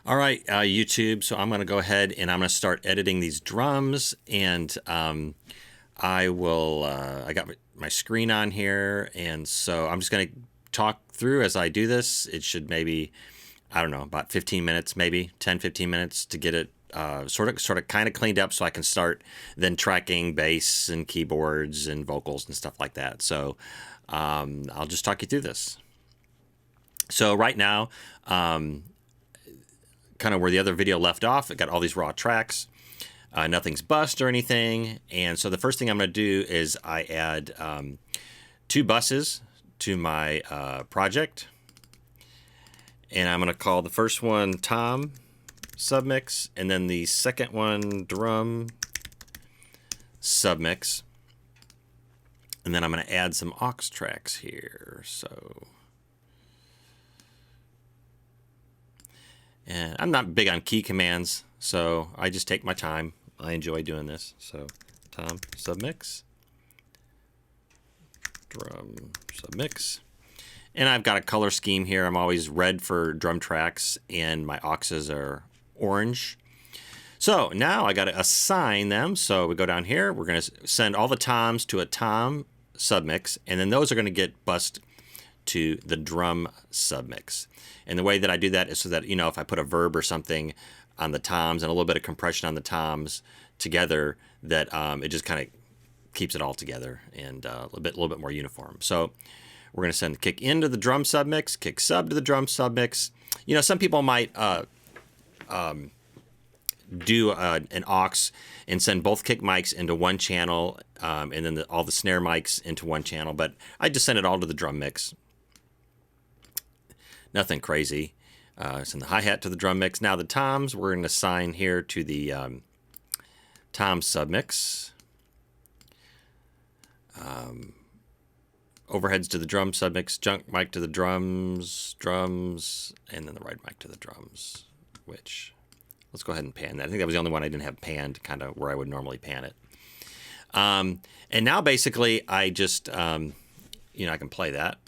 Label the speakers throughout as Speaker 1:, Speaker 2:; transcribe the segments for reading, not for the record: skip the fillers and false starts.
Speaker 1: All right, YouTube. So I'm going to go ahead and I'm going to start editing these drums, and I will. I got my screen on here, and so I'm just going to talk through as I do this. It should maybe, I don't know, about 15 minutes, maybe 10, 15 minutes to get it sort of kind of cleaned up, so I can start then tracking bass and keyboards and vocals and stuff like that. So I'll just talk you through this. So right now, kind of where the other video left off, it got all these raw tracks. Nothing's bust or anything. And so the first thing I'm going to do is I add 2 buses to my project. And I'm going to call the first one Tom submix, and then the second one drum submix. And then I'm going to add some aux tracks here. And I'm not big on key commands, so I just take my time. I enjoy doing this. So Tom submix, drum submix. And I've got a color scheme here. I'm always red for drum tracks, and my auxes are orange. So now I got to assign them. So we go down here. We're going to send all the toms to a tom submix, and then those are going to get bussed to the drum submix. And the way that I do that is so that, you know, if I put a verb or something on the toms and a little bit of compression on the toms together, that it just kind of keeps it all together and a little bit more uniform. So we're going to send kick into the drum submix, kick sub to the drum submix. You know, some people might do an aux and send both kick mics into one channel, and then all the snare mics into one channel. But I just send it all to the drum mix. Nothing crazy. Send the hi-hat to the drum mix. Now the toms, we're going to assign here to the tom submix. Overheads to the drum submix, junk mic to the drums, and then the right mic to the drums, which, let's go ahead and pan that. I think that was the only one I didn't have panned, kind of where I would normally pan it. And now basically I just, you know, I can play that.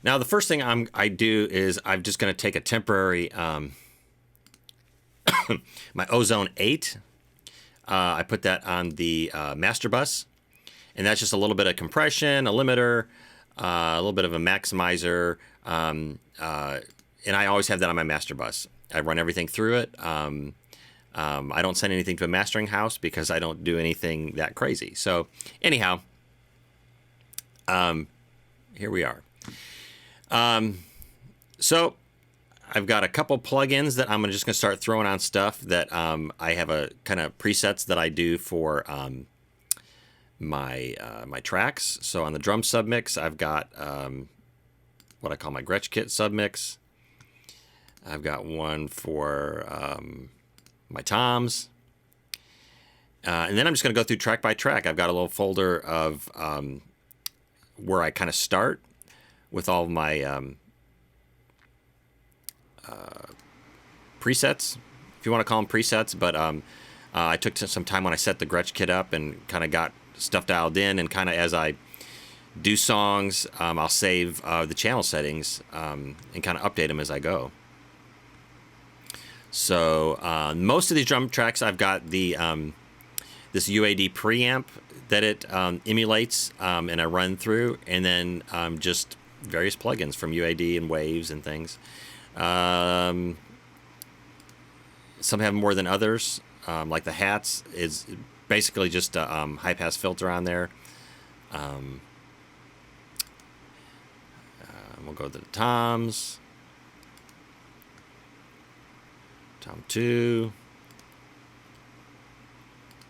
Speaker 1: Now, the first thing I do is I'm just going to take a temporary, my Ozone 8. I put that on the master bus, and that's just a little bit of compression, a limiter, a little bit of a maximizer, and I always have that on my master bus. I run everything through it. I don't send anything to a mastering house because I don't do anything that crazy. So anyhow, here we are. So I've got a couple plugins that I'm just going to start throwing on stuff that I have a kind of presets that I do for my tracks. So on the drum submix, I've got what I call my Gretsch kit submix. I've got one for my toms. And then I'm just going to go through track by track. I've got a little folder of where I kind of start with all my presets, if you want to call them presets. But I took some time when I set the Gretsch kit up and kind of got stuff dialed in, and kind of as I do songs, I'll save the channel settings and kind of update them as I go. So most of these drum tracks, I've got the this Uad Preamp that it emulates, and I run through, and then just various plugins from UAD and waves and things. Some have more than others, like the hats is basically just a high pass filter on there. We'll go to the toms. Tom 2,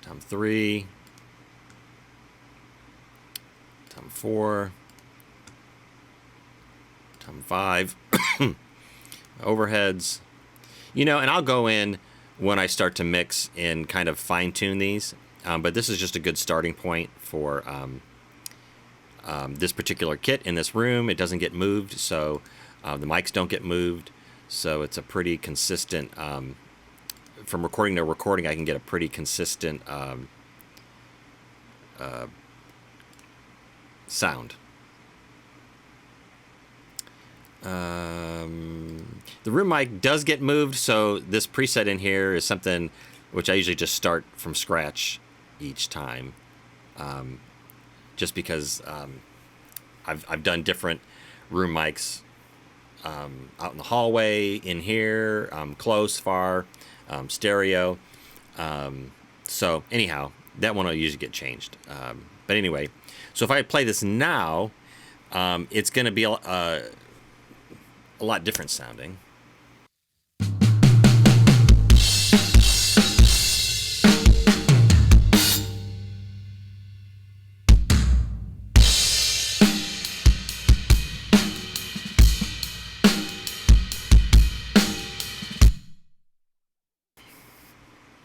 Speaker 1: Tom 3, Tom 4, Tom 5, overheads. You know, and I'll go in when I start to mix and kind of fine tune these, but this is just a good starting point for this particular kit in this room. It doesn't get moved, so the mics don't get moved, so it's a pretty consistent from recording to recording, I can get a pretty consistent sound. The room mic does get moved, so this preset in here is something which I usually just start from scratch each time, just because I've done different room mics out in the hallway, in here, close, far, stereo. So anyhow, that one will usually get changed. But anyway, so if I play this now, it's going to be a lot different sounding.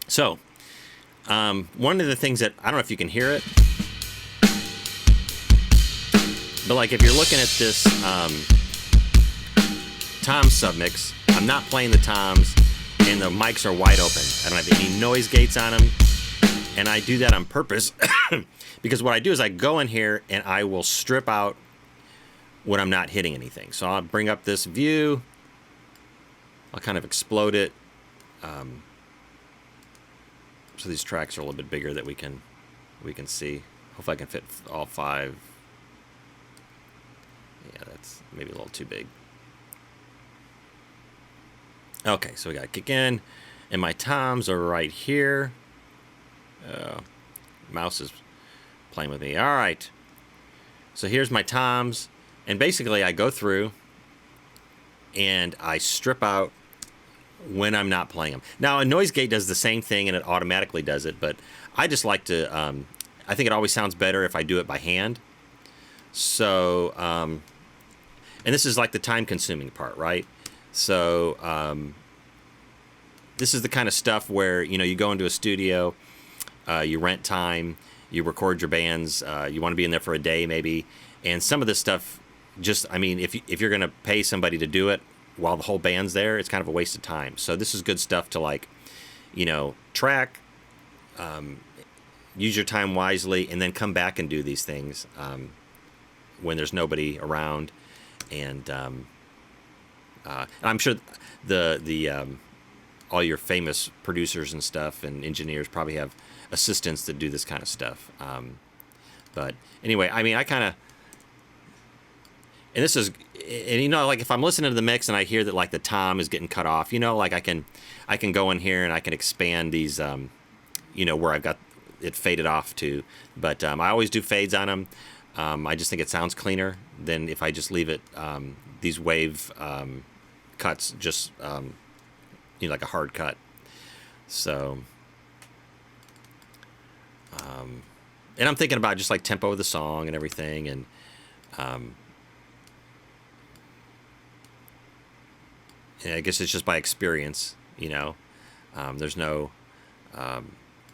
Speaker 1: So, one of the things that, I don't know if you can hear it, but like if you're looking at this tom submix, I'm not playing the toms, and the mics are wide open. I don't have any noise gates on them, and I do that on purpose because what I do is I go in here and I will strip out when I'm not hitting anything. So I'll bring up this view, I'll kind of explode it. So these tracks are a little bit bigger that we can see. Hopefully I can fit all 5. Yeah, that's maybe a little too big. Okay, so we got to kick in, and my toms are right here. Mouse is playing with me. All right. So here's my toms, and basically I go through and I strip out when I'm not playing them. Now, a noise gate does the same thing, and it automatically does it, but I just like to, I think it always sounds better if I do it by hand. So, and this is like the time-consuming part, right? So, this is the kind of stuff where, you know, you go into a studio, you rent time, you record your bands, you want to be in there for a day maybe, and some of this stuff just, I mean, if you're going to pay somebody to do it while the whole band's there, it's kind of a waste of time. So this is good stuff to, like, you know, track, use your time wisely, and then come back and do these things when there's nobody around. And I'm sure the all your famous producers and stuff and engineers probably have assistants that do this kind of stuff. But anyway, I mean, I kind of, and this is, and you know, like if I'm listening to the mix and I hear that like the tom is getting cut off, you know, like I can go in here and I can expand these, you know, where I've got it faded off to. But I always do fades on them. I just think it sounds cleaner than if I just leave it, these wave cuts, just, you know, like a hard cut. So, and I'm thinking about just like tempo of the song and everything. And, I guess it's just by experience, you know. There's no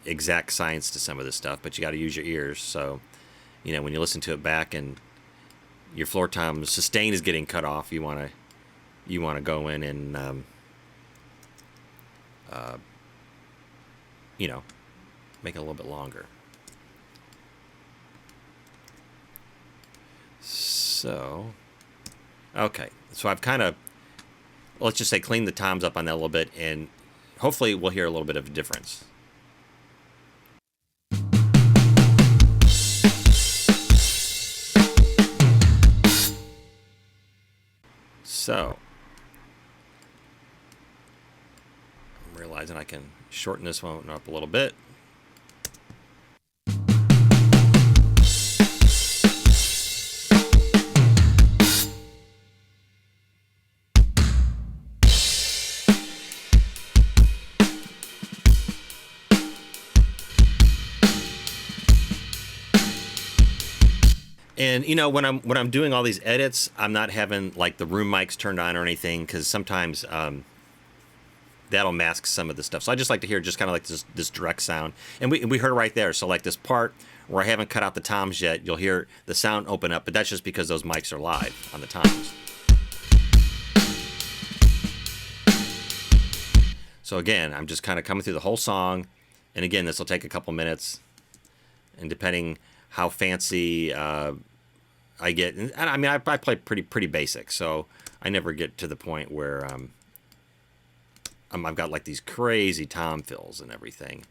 Speaker 1: exact science to some of this stuff, but you got to use your ears. So, you know, when you listen to it back and your floor tom sustain is getting cut off, you want to go in and you know, make it a little bit longer. So, okay, so I've kind of, let's just say, cleaned the toms up on that a little bit, and hopefully we'll hear a little bit of a difference. So, I'm realizing I can shorten this one up a little bit. And you know, when I'm doing all these edits, I'm not having like the room mics turned on or anything, because sometimes that'll mask some of the stuff. So I just like to hear just kind of like this direct sound, and we heard it right there. So like this part where I haven't cut out the toms yet, you'll hear the sound open up, but that's just because those mics are live on the toms. So again, I'm just kind of coming through the whole song, and again, this will take a couple minutes, and depending how fancy I get, and I mean, I play pretty basic, so I never get to the point where I've got like these crazy tom fills and everything.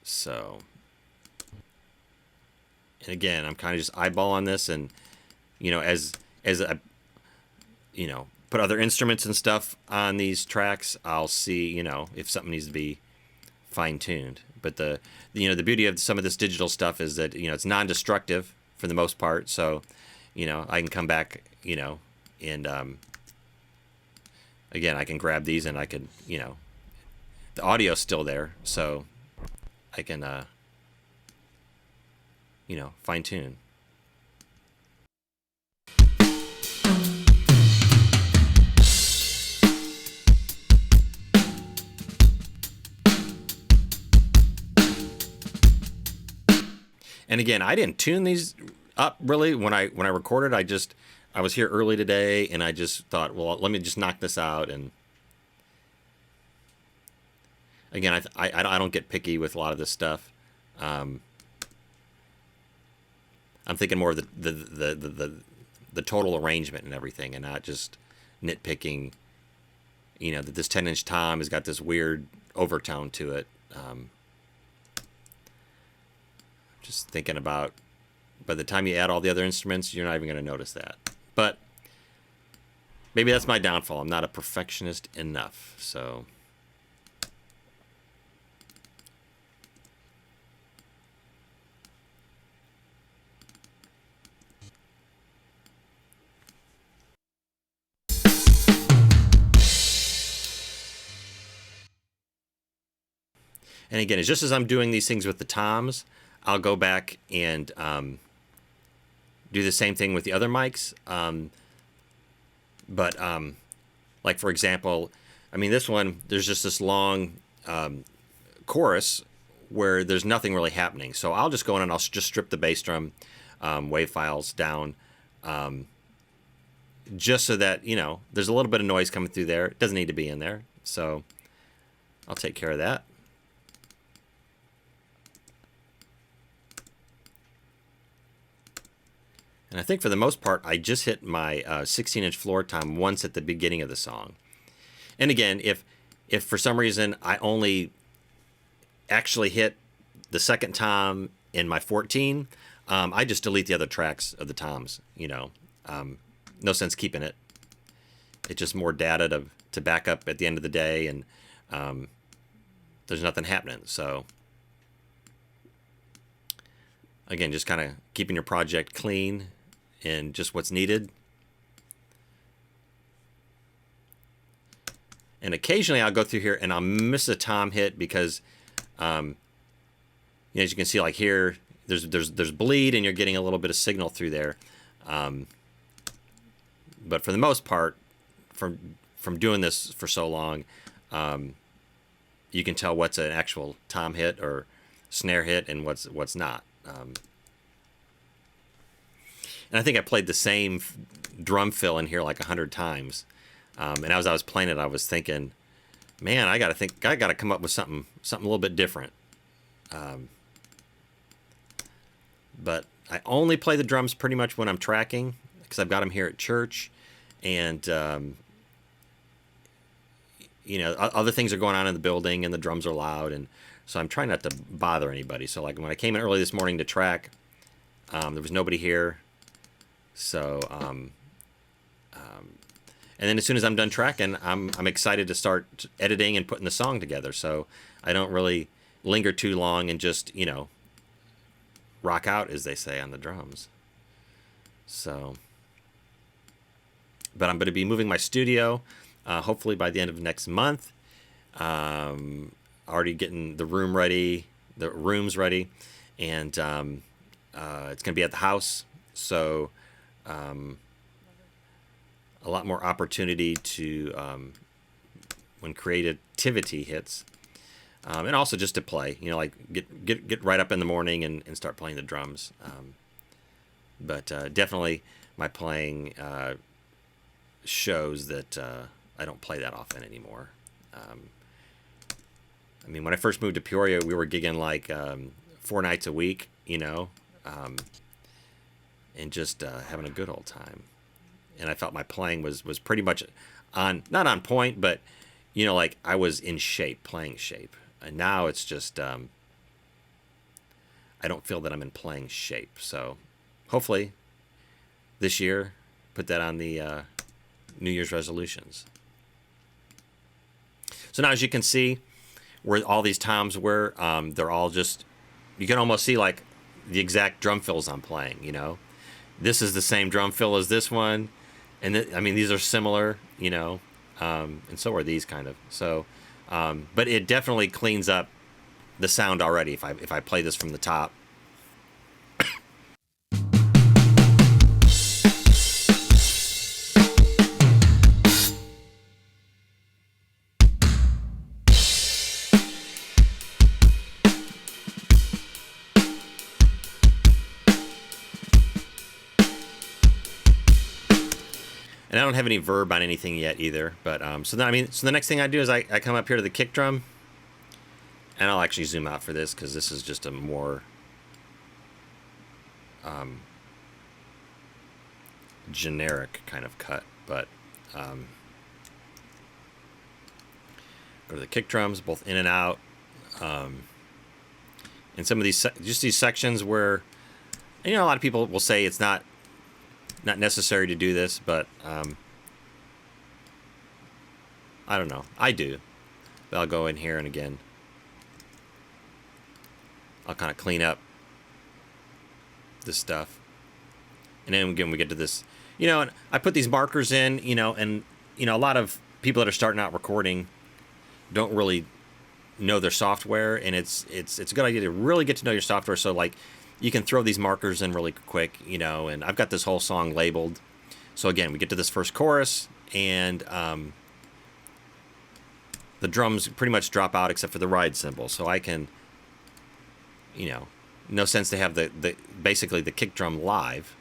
Speaker 1: So, and again, I'm kind of just eyeballing this, and as I put other instruments and stuff on these tracks, I'll see if something needs to be fine tuned. But the beauty of some of this digital stuff is that it's non-destructive for the most part, so I can come back and again, I can grab these and I can the audio's still there, so I can fine tune. And again, I didn't tune these up really when I recorded. I was here early today, and I just thought, well, let me just knock this out. And again, I don't get picky with a lot of this stuff. I'm thinking more of the total arrangement and everything, and not just nitpicking. That this 10-inch tom has got this weird overtone to it. Just thinking about, by the time you add all the other instruments, you're not even going to notice that. But maybe that's my downfall. I'm not a perfectionist enough. So and again, it's just as I'm doing these things with the toms, I'll go back and do the same thing with the other mics. But like, for example, I mean, this one, there's just this long chorus where there's nothing really happening. So I'll just go in and I'll just strip the bass drum wave files down just so that, there's a little bit of noise coming through there. It doesn't need to be in there. So I'll take care of that. And I think for the most part, I just hit my 16-inch floor tom once at the beginning of the song. And again, if for some reason I only actually hit the second tom in my 14, I just delete the other tracks of the toms. No sense keeping it. It's just more data to back up at the end of the day, and there's nothing happening. So again, just kind of keeping your project clean and just what's needed. And occasionally I'll go through here and I'll miss a tom hit because, as you can see, like here, there's bleed and you're getting a little bit of signal through there. But for the most part, from doing this for so long, you can tell what's an actual tom hit or snare hit and what's not. And I think I played the same drum fill in here like 100 times. And as I was playing it, I was thinking, man, I got to come up with something a little bit different. But I only play the drums pretty much when I'm tracking because I've got them here at church, and other things are going on in the building and the drums are loud, and so I'm trying not to bother anybody. So like when I came in early this morning to track, there was nobody here. So, and then as soon as I'm done tracking, I'm excited to start editing and putting the song together. So I don't really linger too long and just, rock out, as they say, on the drums. So, but I'm going to be moving my studio, hopefully by the end of next month. Already getting the rooms ready, and it's going to be at the house. So, a lot more opportunity to, when creativity hits, and also just to play, like get right up in the morning and start playing the drums. But definitely my playing shows that I don't play that often anymore. I mean, when I first moved to Peoria, we were gigging like 4 nights a week, you know, and just having a good old time. And I felt my playing was pretty much not on point, but, you know, like I was in shape, playing shape. And now it's just, I don't feel that I'm in playing shape. So hopefully this year, put that on the New Year's resolutions. So now, as you can see, where all these toms were, they're all just, you can almost see like the exact drum fills I'm playing, you know. This is the same drum fill as this one. And I mean, these are similar, you know, and so are these kind of. So, but it definitely cleans up the sound already if I play this from the top. And I don't have any verb on anything yet either. But so then, so the next thing I do is I come up here to the kick drum, and I'll actually zoom out for this because this is just a more generic kind of cut. But go to the kick drums, both in and out, and some of these just these sections where, you know, a lot of people will say it's not necessary to do this, but I don't know. I do. But I'll go in here and again, I'll kind of clean up this stuff. And then again, we get to this, you know, and I put these markers in, you know, and, you know, a lot of people that are starting out recording don't really know their software, and it's a good idea to really get to know your software. So like, you can throw these markers in really quick, you know, and I've got this whole song labeled. So again, we get to this first chorus, and the drums pretty much drop out except for the ride cymbal. So I can, you know, no sense to have the basically the kick drum live.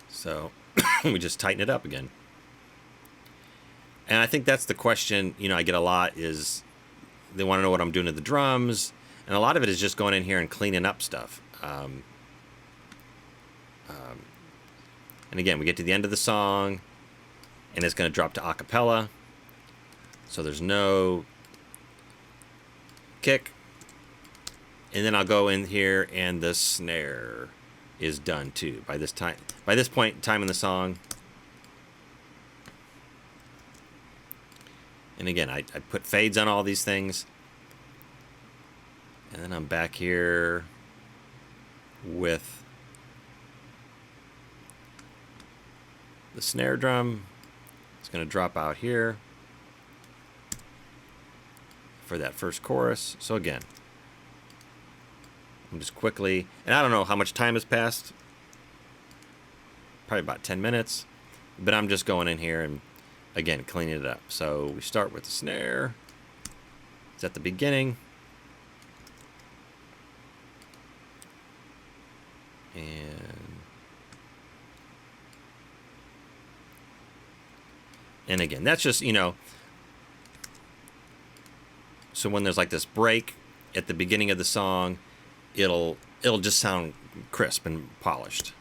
Speaker 1: So we just tighten it up again. And I think that's the question, you know, I get a lot is they want to know what I'm doing to the drums. And a lot of it is just going in here and cleaning up stuff. And again, we get to the end of the song, and it's going to drop to a cappella. So there's no kick. And then I'll go in here, and the snare is done too. By this point in time in the song. And again, I put fades on all these things. And then I'm back here with the snare drum. It's going to drop out here for that first chorus. So again, I'm just quickly, and I don't know how much time has passed. Probably about 10 minutes. But I'm just going in here and again, cleaning it up. So we start with the snare. It's at the beginning. And again, that's just, you know, so when there's like this break at the beginning of the song, it'll just sound crisp and polished.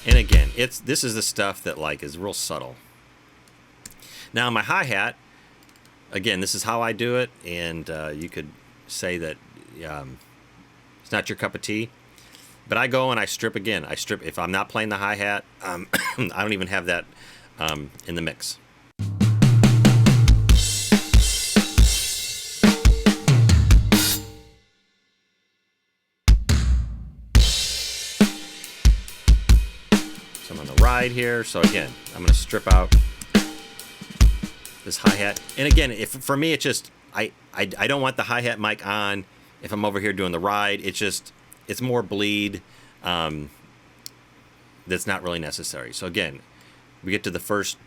Speaker 1: And again, this is the stuff that like is real subtle. Now my hi-hat, again, this is how I do it, and you could say that it's not your cup of tea. But I go and I strip again. I strip if I'm not playing the hi-hat. I don't even have that in the mix. So I'm on the ride here. So again, I'm going to strip out this hi-hat. And again, if for me, it's just I don't want the hi-hat mic on if I'm over here doing the ride. It's more bleed that's not really necessary. So again, we get to the first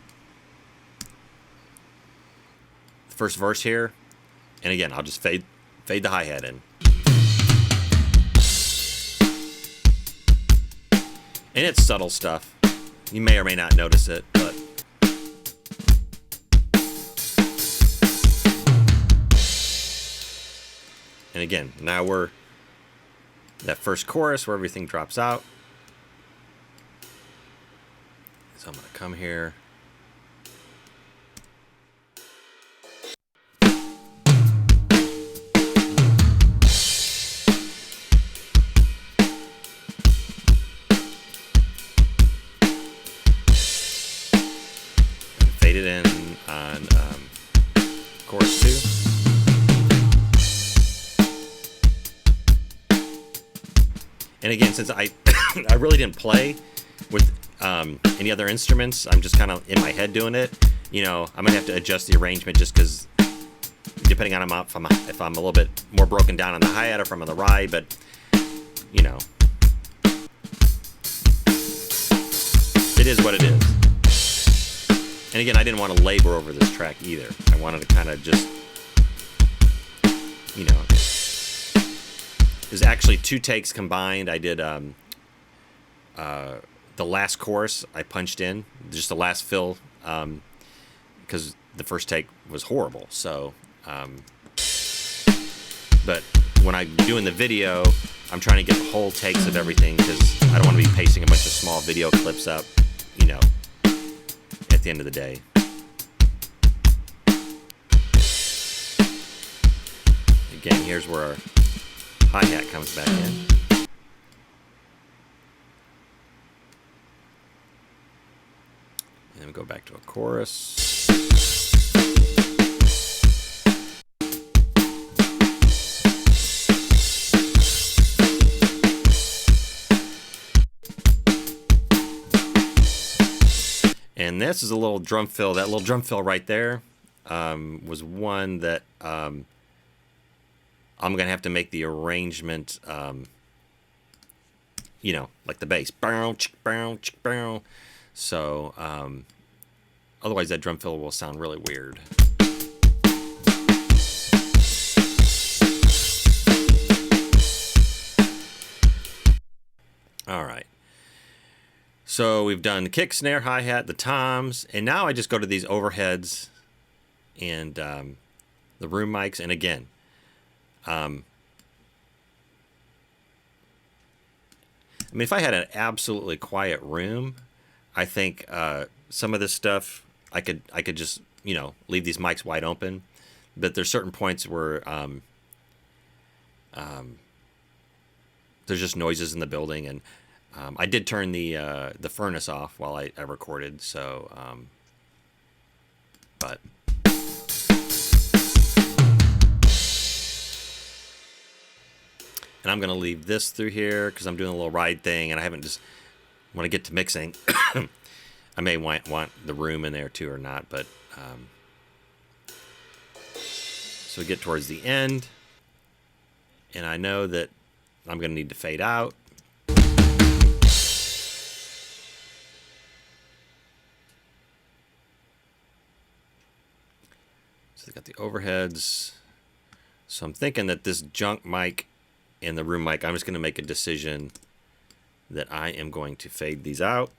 Speaker 1: verse here, and again, I'll just fade the hi-hat in. And it's subtle stuff. You may or may not notice it, but and again, now we're that first chorus where everything drops out. So I'm going to come here. Fade it in on chorus 2. And again, since I I really didn't play with any other instruments, I'm just kind of in my head doing it. You know, I'm gonna have to adjust the arrangement just because, depending on if I'm a little bit more broken down on the hi-hat or if I'm on the ride, but you know, it is what it is. And again, I didn't want to labor over this track either. I wanted to kind of just, you know, there's actually 2 takes combined. I did the last chorus I punched in, just the last fill, because the first take was horrible. So, but when I'm doing the video, I'm trying to get whole takes of everything because I don't want to be pasting a bunch of small video clips up, you know, at the end of the day. Again, here's where our hi-hat comes back in. And we go back to a chorus. And this is a little drum fill. That little drum fill right there was one that I'm going to have to make the arrangement, you know, like the bass. So, otherwise that drum fill will sound really weird. All right. So we've done the kick, snare, hi-hat, the toms, and now I just go to these overheads and the room mics. And again, I mean, if I had an absolutely quiet room, I think some of this stuff I could just, you know, leave these mics wide open. But there's certain points where there's just noises in the building, and I did turn the furnace off while I recorded. So, but. And I'm going to leave this through here because I'm doing a little ride thing, and I haven't just, when I get to mixing, I may want the room in there too or not, but so we get towards the end, and I know that I'm going to need to fade out. So they got the overheads. So I'm thinking that this junk mic and the room mic, I'm just going to make a decision that I am going to fade these out.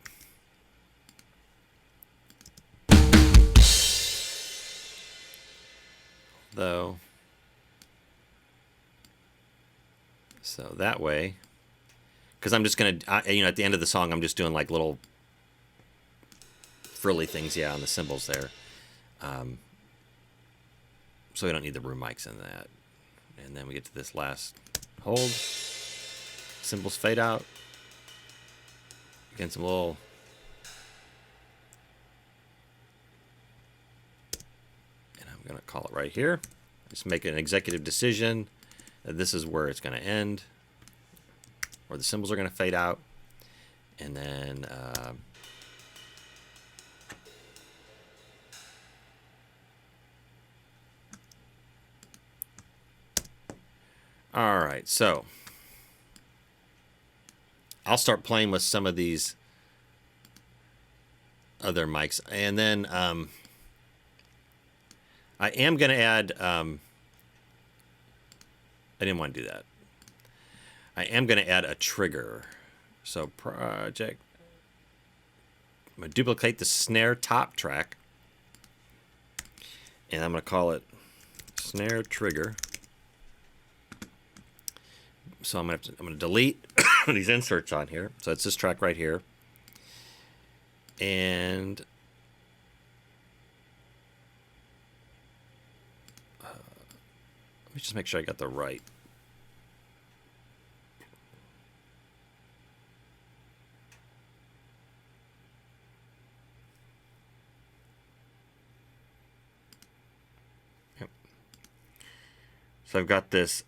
Speaker 1: Though, so that way, because I'm just going to, you know, at the end of the song, I'm just doing like little frilly things, yeah, on the cymbals there. So we don't need the room mics in that. And then we get to this last hold. Cymbals fade out. Again, some little. And I'm going to call it right here. Just make an executive decision that this is where it's going to end. Or the cymbals are going to fade out. And then. All right, so I'll start playing with some of these other mics. And then I am going to add, I didn't want to do that. I am going to add a trigger. So project, I'm going to duplicate the snare top track. And I'm going to call it snare trigger. So I'm going to delete these inserts on here. So it's this track right here. And let me just make sure I got the right. Yep. So I've got this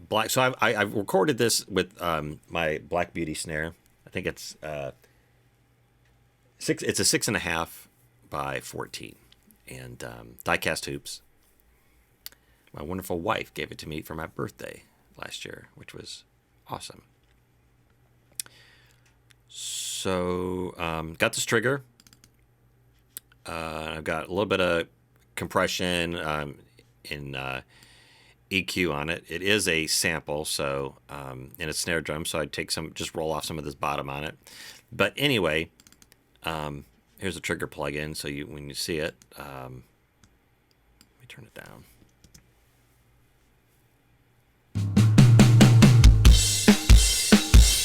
Speaker 1: black. So I've recorded this with my Black Beauty snare. I think it's it's a 6.5 by 14, and die-cast hoops. My wonderful wife gave it to me for my birthday last year, which was awesome. So got this trigger. I've got a little bit of compression in EQ on it. It is a sample, so in a snare drum, so I'd take some, just roll off some of this bottom on it. But anyway, here's a trigger plug-in, so when you see it, let me turn it down.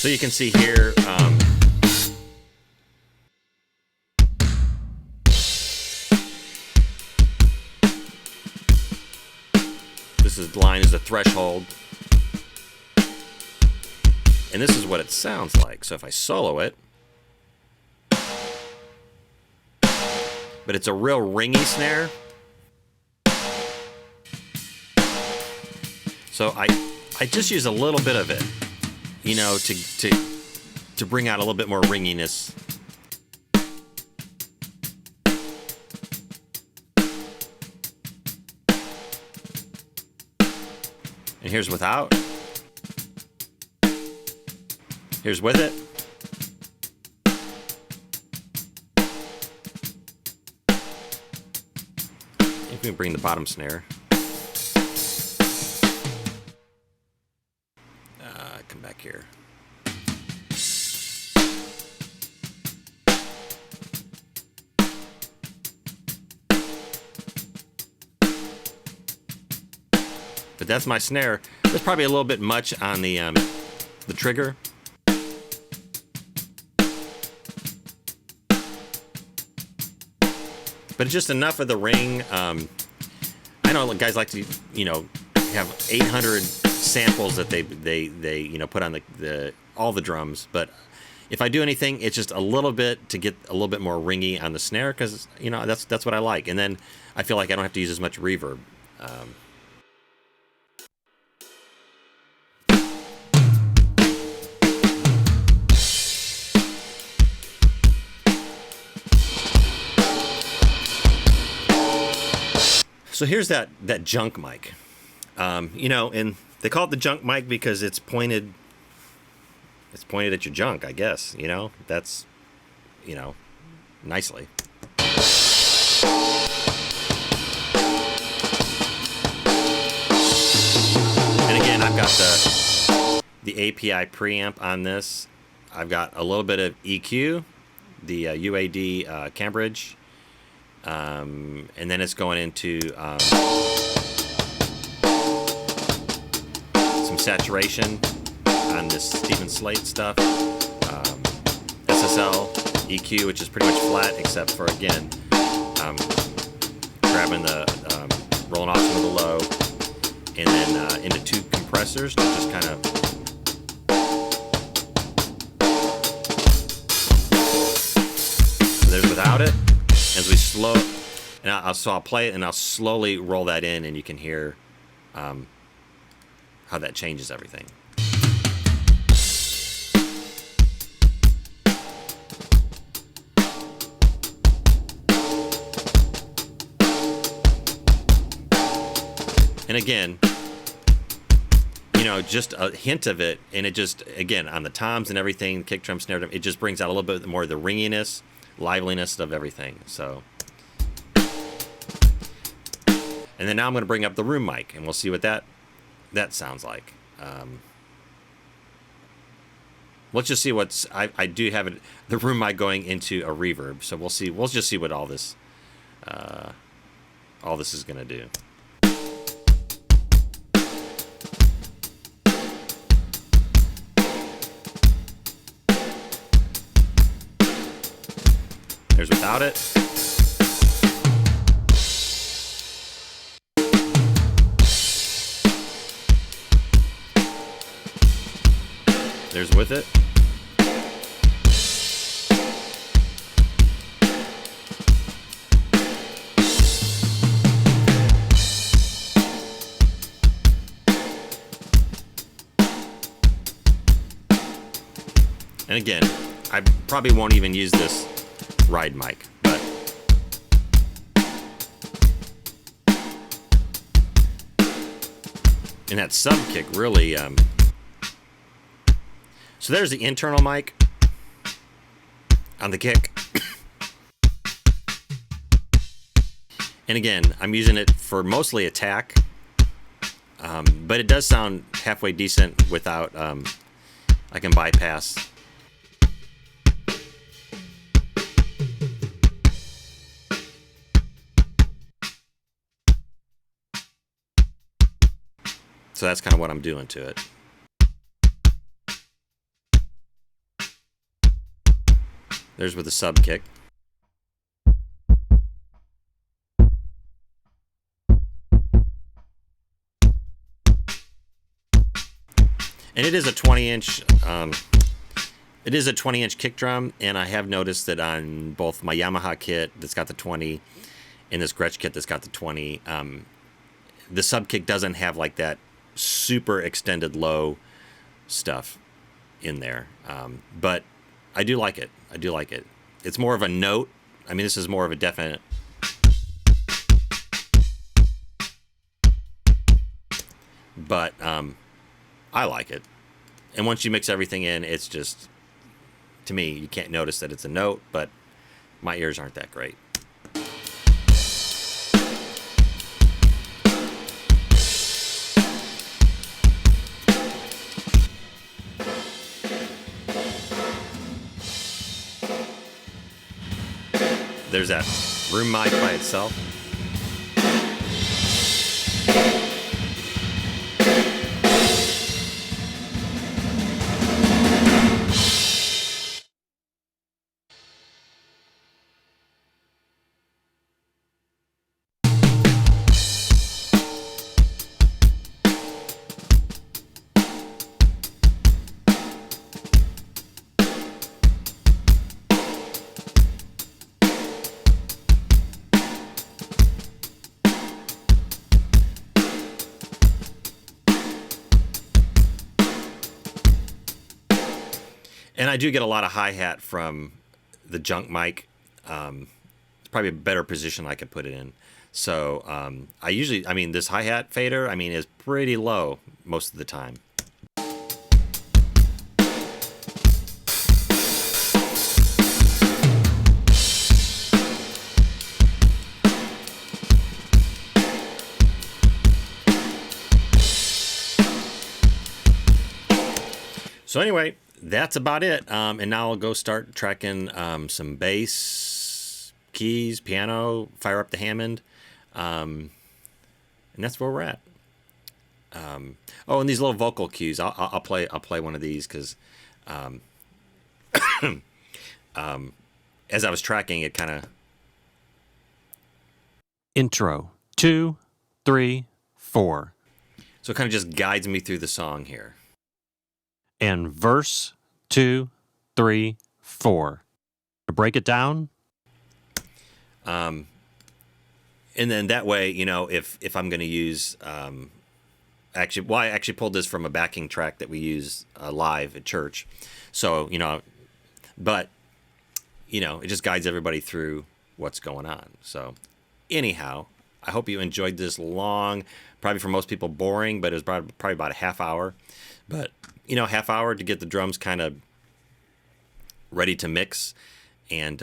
Speaker 1: So you can see here, this line is the threshold, and this is what it sounds like. So if I solo it, but it's a real ringy snare. So I just use a little bit of it, you know, to bring out a little bit more ringiness. And here's without. Here's with it. If we can bring the bottom snare. Come back here. But that's my snare. There's probably a little bit much on the trigger. But it's just enough of the ring. I know guys like to, you know, have 800 samples that they you know, put on the all the drums. But if I do anything, it's just a little bit to get a little bit more ringy on the snare, because, you know, that's what I like. And then I feel like I don't have to use as much reverb. So here's that junk mic, you know, and they call it the junk mic because it's pointed at your junk, I guess, you know, that's, you know, nicely. And again, I've got the API preamp on this. I've got a little bit of EQ, the UAD Cambridge. And then it's going into some saturation on this Stephen Slate stuff, SSL, EQ, which is pretty much flat except for, again, grabbing the rolling off some of the low, and then into two compressors to just kind of so there's without it. As we slow, and I'll play it and I'll slowly roll that in, and you can hear how that changes everything. And again, you know, just a hint of it, and it just, again, on the toms and everything, kick drum, snare drum, it just brings out a little bit more of the ringiness. liveliness of everything. So, and then now I'm going to bring up the room mic, and we'll see what that sounds like. Let's just see what's. I do have the room mic going into a reverb, so we'll see. We'll just see what all this is going to do. There's without it. There's with it. And again, I probably won't even use this ride mic, but and that sub kick really so there's the internal mic on the kick. And again, I'm using it for mostly attack, but it does sound halfway decent without I can bypass. So that's kind of what I'm doing to it. There's with the sub kick. And it is a 20-inch. It is a 20-inch kick drum, and I have noticed that on both my Yamaha kit that's got the 20 and this Gretsch kit that's got the 20, the sub kick doesn't have like that super extended low stuff in there, but I do like it. I do like it. It's more of a note. I mean, this is more of a definite. But I like it. And once you mix everything in, it's just, to me, you can't notice that it's a note, but my ears aren't that great. There's that room mic by itself. And I do get a lot of hi-hat from the junk mic. It's probably a better position I could put it in. So I mean, this hi-hat fader, I mean, is pretty low most of the time. So anyway, that's about it. And now I'll go start tracking some bass, keys, piano, fire up the Hammond. And that's where we're at. Oh, and these little vocal cues. I'll play one of these because as I was tracking it, kind of intro 2, 3, 4. So it kind of just guides me through the song here. And verse 2, 3, 4. To break it down. And then that way, you know, if I'm going to use, I actually pulled this from a backing track that we use live at church. So, you know, but, you know, it just guides everybody through what's going on. So anyhow, I hope you enjoyed this long, probably for most people boring, but it was probably about a half hour. But, you know, half hour to get the drums kind of ready to mix. And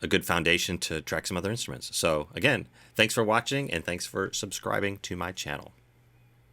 Speaker 1: a good foundation to track some other instruments. So again, thanks for watching and thanks for subscribing to my channel.